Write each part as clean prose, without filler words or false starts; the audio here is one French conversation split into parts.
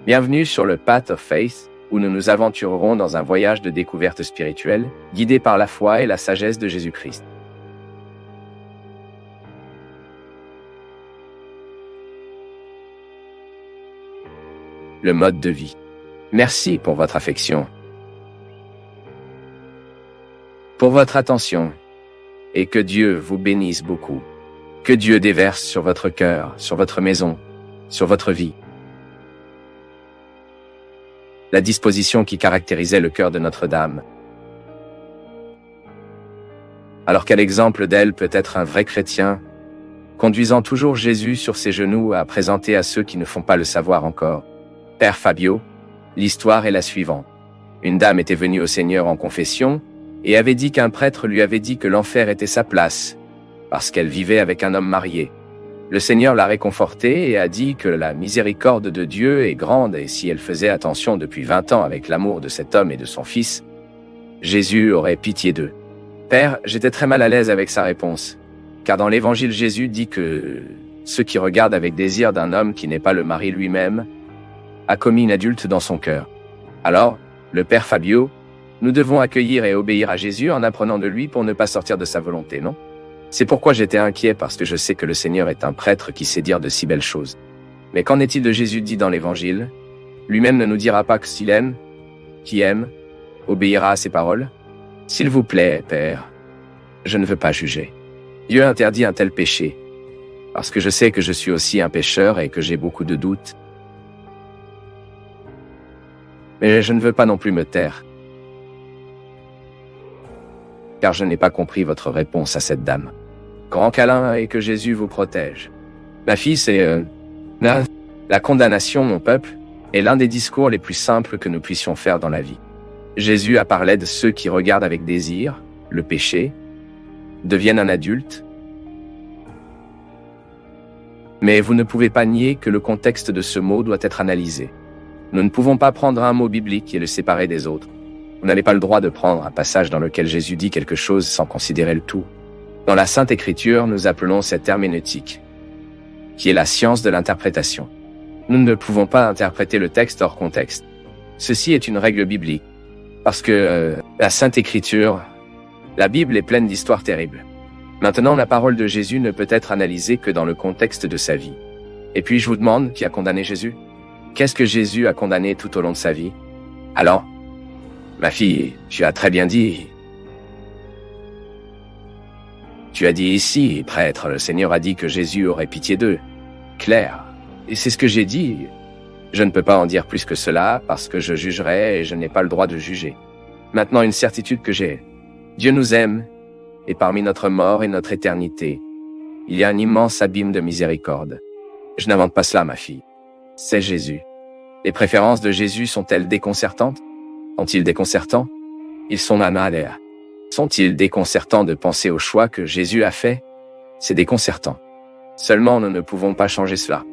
Bienvenue sur le Path of Faith, où nous nous aventurerons dans un voyage de découverte spirituelle, guidé par la foi et la sagesse de Jésus-Christ. Le mode de vie. Merci pour votre affection, pour votre attention, et que Dieu vous bénisse beaucoup. Que Dieu déverse sur votre cœur, sur votre maison, sur votre vie. La disposition qui caractérisait le cœur de Notre-Dame. Alors quel exemple d'elle peut être un vrai chrétien, conduisant toujours Jésus sur ses genoux à présenter à ceux qui ne font pas le savoir encore. Père Fabio, l'histoire est la suivante. Une dame était venue au Seigneur en confession et avait dit qu'un prêtre lui avait dit que l'enfer était sa place, parce qu'elle vivait avec un homme marié. Le Seigneur l'a réconfortée et a dit que la miséricorde de Dieu est grande et si elle faisait attention depuis 20 ans avec l'amour de cet homme et de son fils, Jésus aurait pitié d'eux. Père, j'étais très mal à l'aise avec sa réponse, car dans l'Évangile Jésus dit que ceux qui regardent avec désir d'un homme qui n'est pas le mari lui-même a commis une adulte dans son cœur. Alors, le Père Fabio, nous devons accueillir et obéir à Jésus en apprenant de lui pour ne pas sortir de sa volonté, non ? C'est pourquoi j'étais inquiet parce que je sais que le Seigneur est un prêtre qui sait dire de si belles choses. Mais qu'en est-il de Jésus dit dans l'Évangile ? Lui-même ne nous dira pas que s'il aime, qui aime, obéira à ses paroles ? S'il vous plaît, Père, je ne veux pas juger. Dieu interdit un tel péché, parce que je sais que je suis aussi un pécheur et que j'ai beaucoup de doutes. Mais je ne veux pas non plus me taire, car je n'ai pas compris votre réponse à cette dame. Grand câlin et que Jésus vous protège. Ma fille, c'est la condamnation, mon peuple, est l'un des discours les plus simples que nous puissions faire dans la vie. Jésus a parlé de ceux qui regardent avec désir, le péché, deviennent un adulte. Mais vous ne pouvez pas nier que le contexte de ce mot doit être analysé. Nous ne pouvons pas prendre un mot biblique et le séparer des autres. Vous n'avez pas le droit de prendre un passage dans lequel Jésus dit quelque chose sans considérer le tout. Dans la Sainte Écriture, nous appelons cette herméneutique, qui est la science de l'interprétation. Nous ne pouvons pas interpréter le texte hors contexte. Ceci est une règle biblique, parce que la Sainte Écriture, la Bible est pleine d'histoires terribles. Maintenant, la parole de Jésus ne peut être analysée que dans le contexte de sa vie. Et puis je vous demande, qui a condamné Jésus ? Qu'est-ce que Jésus a condamné tout au long de sa vie ? Alors, ma fille, tu as très bien dit. Tu as dit ici, prêtre, le Seigneur a dit que Jésus aurait pitié d'eux. Claire. Et c'est ce que j'ai dit. Je ne peux pas en dire plus que cela parce que je jugerais et je n'ai pas le droit de juger. Maintenant, une certitude que j'ai. Dieu nous aime et parmi notre mort et notre éternité, il y a un immense abîme de miséricorde. Je n'invente pas cela, ma fille. C'est Jésus. Les préférences de Jésus sont-elles déconcertantes ? Sont-ils déconcertants ? Ils sont amadères. Sont-ils déconcertants de penser au choix que Jésus a fait ? C'est déconcertant. Seulement, nous ne pouvons pas changer cela.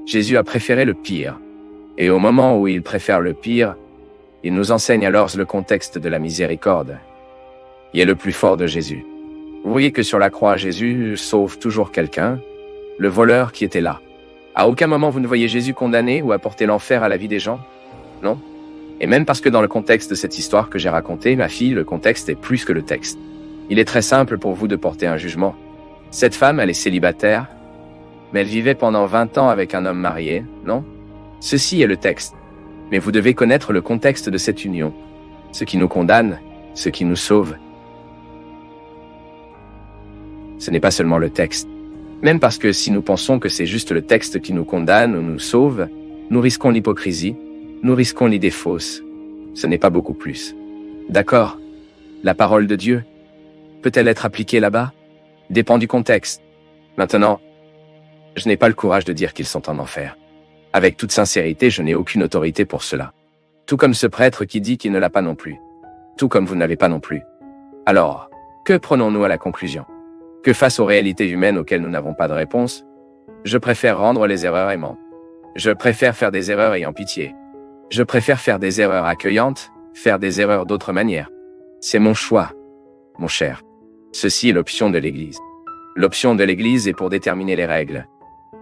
Jésus a préféré le pire. Et au moment où il préfère le pire, il nous enseigne alors le contexte de la miséricorde, qui est le plus fort de Jésus. Vous voyez que sur la croix, Jésus sauve toujours quelqu'un, le voleur qui était là. À aucun moment vous ne voyez Jésus condamner ou apporter l'enfer à la vie des gens ? Non ? Et même parce que dans le contexte de cette histoire que j'ai racontée, ma fille, le contexte est plus que le texte. Il est très simple pour vous de porter un jugement. Cette femme, elle est célibataire, mais elle vivait pendant 20 ans avec un homme marié, non ? Ceci est le texte. Mais vous devez connaître le contexte de cette union. Ce qui nous condamne, ce qui nous sauve. Ce n'est pas seulement le texte. Même parce que si nous pensons que c'est juste le texte qui nous condamne ou nous sauve, nous risquons l'hypocrisie, nous risquons l'idée fausse. Ce n'est pas beaucoup plus. D'accord. La parole de Dieu, peut-elle être appliquée là-bas ? Dépend du contexte. Maintenant, je n'ai pas le courage de dire qu'ils sont en enfer. Avec toute sincérité, je n'ai aucune autorité pour cela. Tout comme ce prêtre qui dit qu'il ne l'a pas non plus. Tout comme vous n'avez pas non plus. Alors, que prenons-nous à la conclusion ? Que face aux réalités humaines auxquelles nous n'avons pas de réponse, je préfère rendre les erreurs aimantes. Je préfère faire des erreurs ayant pitié. Je préfère faire des erreurs accueillantes, faire des erreurs d'autre manière. C'est mon choix, mon cher. Ceci est l'option de l'Église. L'option de l'Église est pour déterminer les règles.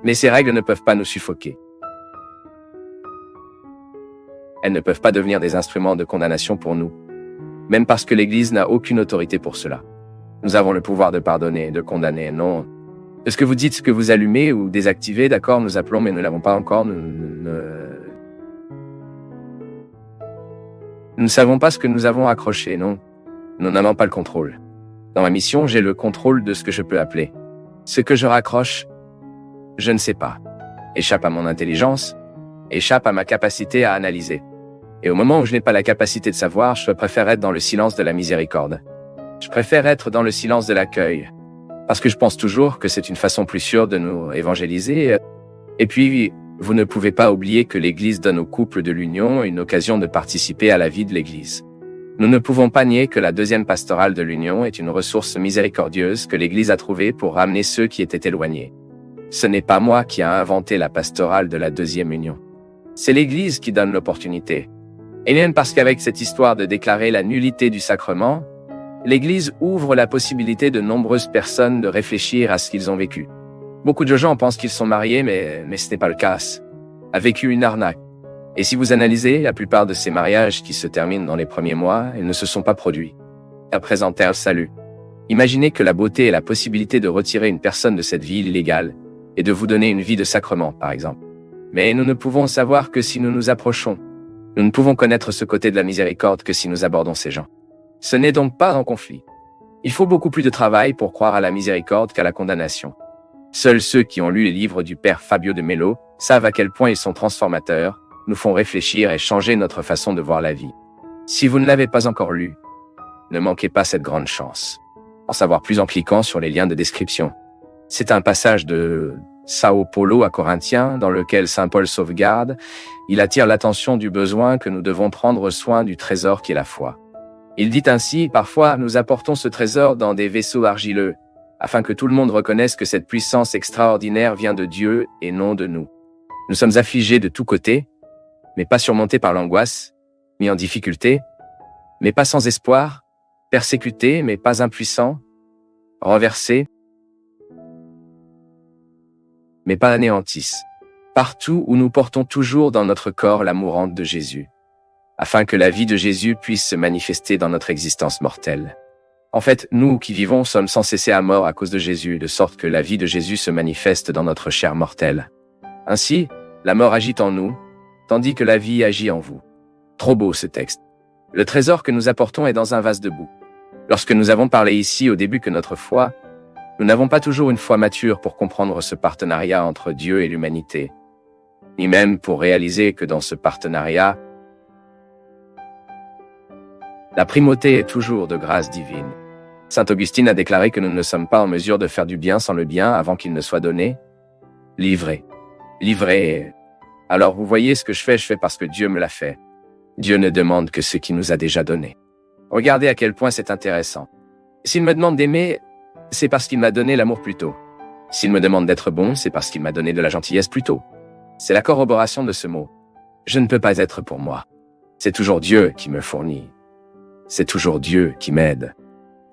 Mais ces règles ne peuvent pas nous suffoquer. elles ne peuvent pas devenir des instruments de condamnation pour nous. Même parce que l'Église n'a aucune autorité pour cela. Nous avons le pouvoir de pardonner, de condamner, non. Est-ce que vous dites que vous allumez ou désactivez, d'accord, nous appelons mais nous ne l'avons pas encore, nous ne savons pas ce que nous avons accroché, non. Nous n'avons pas le contrôle. Dans ma mission, j'ai le contrôle de ce que je peux appeler. Ce que je raccroche, je ne sais pas. Échappe à mon intelligence, échappe à ma capacité à analyser. Et au moment où je n'ai pas la capacité de savoir, je préfère être dans le silence de la miséricorde. Je préfère être dans le silence de l'accueil. Parce que je pense toujours que c'est une façon plus sûre de nous évangéliser. Et puis, vous ne pouvez pas oublier que l'Église donne aux couples de l'Union une occasion de participer à la vie de l'Église. Nous ne pouvons pas nier que la deuxième pastorale de l'Union est une ressource miséricordieuse que l'Église a trouvée pour ramener ceux qui étaient éloignés. Ce n'est pas moi qui a inventé la pastorale de la deuxième Union. C'est l'Église qui donne l'opportunité. Et même parce qu'avec cette histoire de déclarer la nullité du sacrement, l'Église ouvre la possibilité de nombreuses personnes de réfléchir à ce qu'ils ont vécu. Beaucoup de gens pensent qu'ils sont mariés, mais ce n'est pas le cas. A vécu une arnaque. Et si vous analysez, la plupart de ces mariages qui se terminent dans les premiers mois, ils ne se sont pas produits. À présenter le salut. Imaginez que la beauté et la possibilité de retirer une personne de cette vie illégale et de vous donner une vie de sacrement, par exemple. Mais nous ne pouvons savoir que si nous nous approchons. Nous ne pouvons connaître ce côté de la miséricorde que si nous abordons ces gens. Ce n'est donc pas en conflit. Il faut beaucoup plus de travail pour croire à la miséricorde qu'à la condamnation. Seuls ceux qui ont lu les livres du père Fabio de Mello savent à quel point ils sont transformateurs, nous font réfléchir et changer notre façon de voir la vie. Si vous ne l'avez pas encore lu, ne manquez pas cette grande chance. En savoir plus en cliquant sur les liens de description. C'est un passage de Sao Paulo à Corinthiens dans lequel saint Paul sauvegarde. Il attire l'attention du besoin que nous devons prendre soin du trésor qui est la foi. Il dit ainsi, parfois nous apportons ce trésor dans des vaisseaux argileux, afin que tout le monde reconnaisse que cette puissance extraordinaire vient de Dieu et non de nous. Nous sommes affligés de tous côtés, mais pas surmontés par l'angoisse, mis en difficulté, mais pas sans espoir, persécutés, mais pas impuissants, renversés, mais pas anéantis. Partout où nous portons toujours dans notre corps la mourante de Jésus, afin que la vie de Jésus puisse se manifester dans notre existence mortelle. En fait, nous qui vivons sommes sans cesser à mort à cause de Jésus, de sorte que la vie de Jésus se manifeste dans notre chair mortelle. Ainsi, la mort agit en nous, tandis que la vie agit en vous. Trop beau ce texte. Le trésor que nous apportons est dans un vase de boue. Lorsque nous avons parlé ici au début que notre foi, nous n'avons pas toujours une foi mature pour comprendre ce partenariat entre Dieu et l'humanité, ni même pour réaliser que dans ce partenariat, la primauté est toujours de grâce divine. Saint Augustine a déclaré que nous ne sommes pas en mesure de faire du bien sans le bien avant qu'il ne soit donné. Livré. Alors vous voyez ce que je fais parce que Dieu me l'a fait. Dieu ne demande que ce qu'il nous a déjà donné. Regardez à quel point c'est intéressant. S'il me demande d'aimer, c'est parce qu'il m'a donné l'amour plus tôt. S'il me demande d'être bon, c'est parce qu'il m'a donné de la gentillesse plus tôt. C'est la corroboration de ce mot. Je ne peux pas être pour moi. C'est toujours Dieu qui me fournit. C'est toujours Dieu qui m'aide.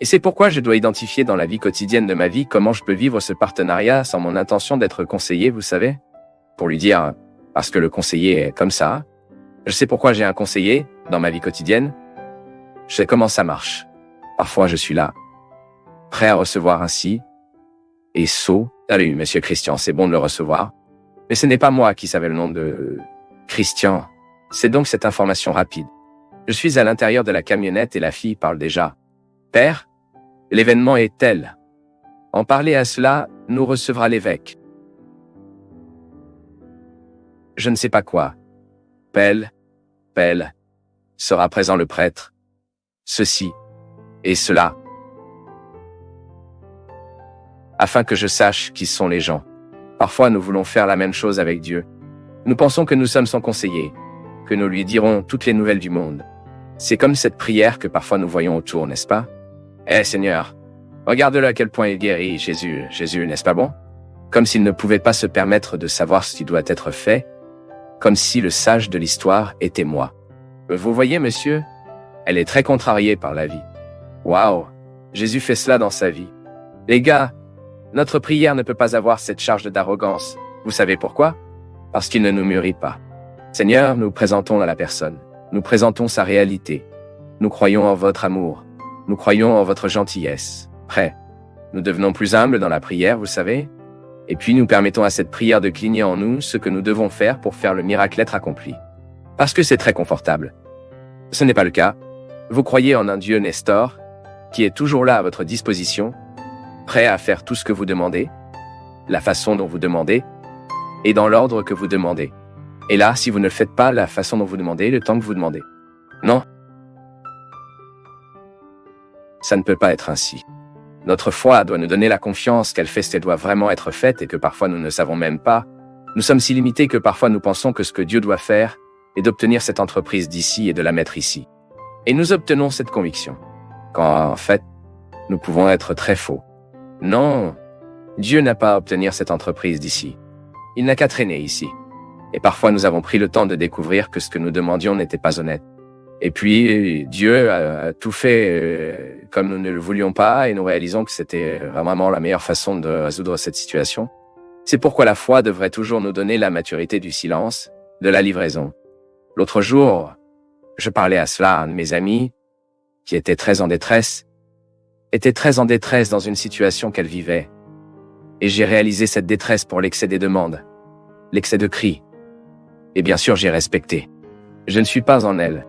Et c'est pourquoi je dois identifier dans la vie quotidienne de ma vie comment je peux vivre ce partenariat sans mon intention d'être conseiller, vous savez? Pour lui dire, parce que le conseiller est comme ça. Je sais pourquoi j'ai un conseiller dans ma vie quotidienne. Je sais comment ça marche. Parfois je suis là, prêt à recevoir ainsi, et sot. Salut, monsieur Christian, c'est bon de le recevoir. Mais ce n'est pas moi qui savais le nom de Christian. C'est donc cette information rapide. Je suis à l'intérieur de la camionnette et la fille parle déjà. Père, l'événement est tel. En parler à cela, nous recevra l'évêque. Je ne sais pas quoi. Pelle, sera présent le prêtre. Ceci et cela. Afin que je sache qui sont les gens. Parfois, nous voulons faire la même chose avec Dieu. Nous pensons que nous sommes son conseiller, que nous lui dirons toutes les nouvelles du monde. C'est comme cette prière que parfois nous voyons autour, n'est-ce pas? Seigneur, regarde-le à quel point il guérit, Jésus, n'est-ce pas bon? Comme s'il ne pouvait pas se permettre de savoir ce qui doit être fait, comme si le sage de l'histoire était moi. Vous voyez, monsieur? Elle est très contrariée par la vie. Waouh! Jésus fait cela dans sa vie. Les gars, notre prière ne peut pas avoir cette charge d'arrogance. Vous savez pourquoi? Parce qu'il ne nous mûrit pas. Seigneur, nous présentons à la personne. Nous présentons sa réalité. Nous croyons en votre amour. Nous croyons en votre gentillesse. Prêt. Nous devenons plus humbles dans la prière, vous savez. Et puis nous permettons à cette prière de cligner en nous ce que nous devons faire pour faire le miracle être accompli. Parce que c'est très confortable. Ce n'est pas le cas. Vous croyez en un Dieu Nestor, qui est toujours là à votre disposition, prêt à faire tout ce que vous demandez, la façon dont vous demandez, et dans l'ordre que vous demandez. Et là, si vous ne le faites pas la façon dont vous demandez, le temps que vous demandez. Non. Ça ne peut pas être ainsi. Notre foi doit nous donner la confiance qu'elle fait ce qu'elle doit vraiment être faite et que parfois nous ne savons même pas. Nous sommes si limités que parfois nous pensons que ce que Dieu doit faire est d'obtenir cette entreprise d'ici et de la mettre ici. Et nous obtenons cette conviction. Quand en fait, nous pouvons être très faux. Non, Dieu n'a pas à obtenir cette entreprise d'ici. Il n'a qu'à traîner ici. Et parfois nous avons pris le temps de découvrir que ce que nous demandions n'était pas honnête. Et puis Dieu a tout fait comme nous ne le voulions pas et nous réalisons que c'était vraiment la meilleure façon de résoudre cette situation. C'est pourquoi la foi devrait toujours nous donner la maturité du silence, de la livraison. L'autre jour, je parlais à cela à un de mes amis qui était très en détresse dans une situation qu'elle vivait. Et j'ai réalisé cette détresse pour l'excès des demandes, l'excès de cris. Et bien sûr, j'ai respecté. Je ne suis pas en elle.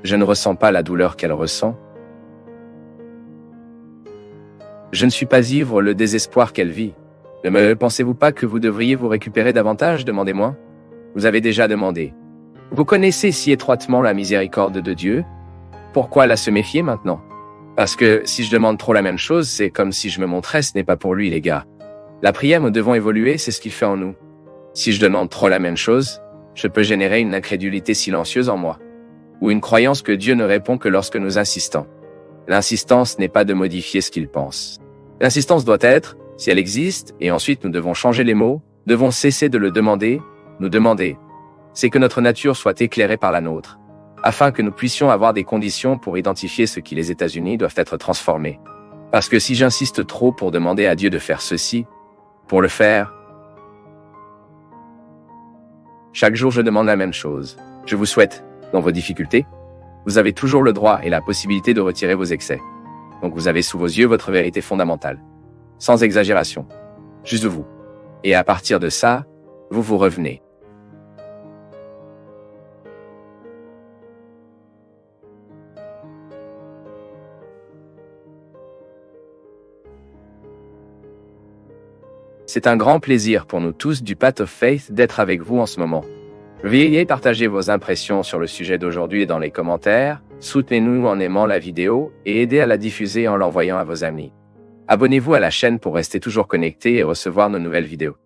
Je ne ressens pas la douleur qu'elle ressent. Je ne suis pas ivre le désespoir qu'elle vit. Ne pensez-vous pas que vous devriez vous récupérer davantage, demandez-moi? Vous avez déjà demandé. Vous connaissez si étroitement la miséricorde de Dieu? Pourquoi la se méfier maintenant? Parce que si je demande trop la même chose, c'est comme si je me montrais, ce n'est pas pour lui, les gars. La prière, nous devons évoluer, c'est ce qu'il fait en nous. Si je demande trop la même chose, je peux générer une incrédulité silencieuse en moi. Ou une croyance que Dieu ne répond que lorsque nous insistons. L'insistance n'est pas de modifier ce qu'il pense. L'insistance doit être, si elle existe, et ensuite nous devons changer les mots, devons cesser de le demander, nous demander. C'est que notre nature soit éclairée par la nôtre, afin que nous puissions avoir des conditions pour identifier ce qui les États-Unis doivent être transformés. Parce que si j'insiste trop pour demander à Dieu de faire ceci, pour le faire, chaque jour je demande la même chose. Je vous souhaite, dans vos difficultés, vous avez toujours le droit et la possibilité de retirer vos excès. Donc vous avez sous vos yeux votre vérité fondamentale. Sans exagération. Juste vous. Et à partir de ça, vous vous revenez. C'est un grand plaisir pour nous tous du Path of Faith d'être avec vous en ce moment. Veuillez partager vos impressions sur le sujet d'aujourd'hui dans les commentaires, soutenez-nous en aimant la vidéo et aidez à la diffuser en l'envoyant à vos amis. Abonnez-vous à la chaîne pour rester toujours connecté et recevoir nos nouvelles vidéos.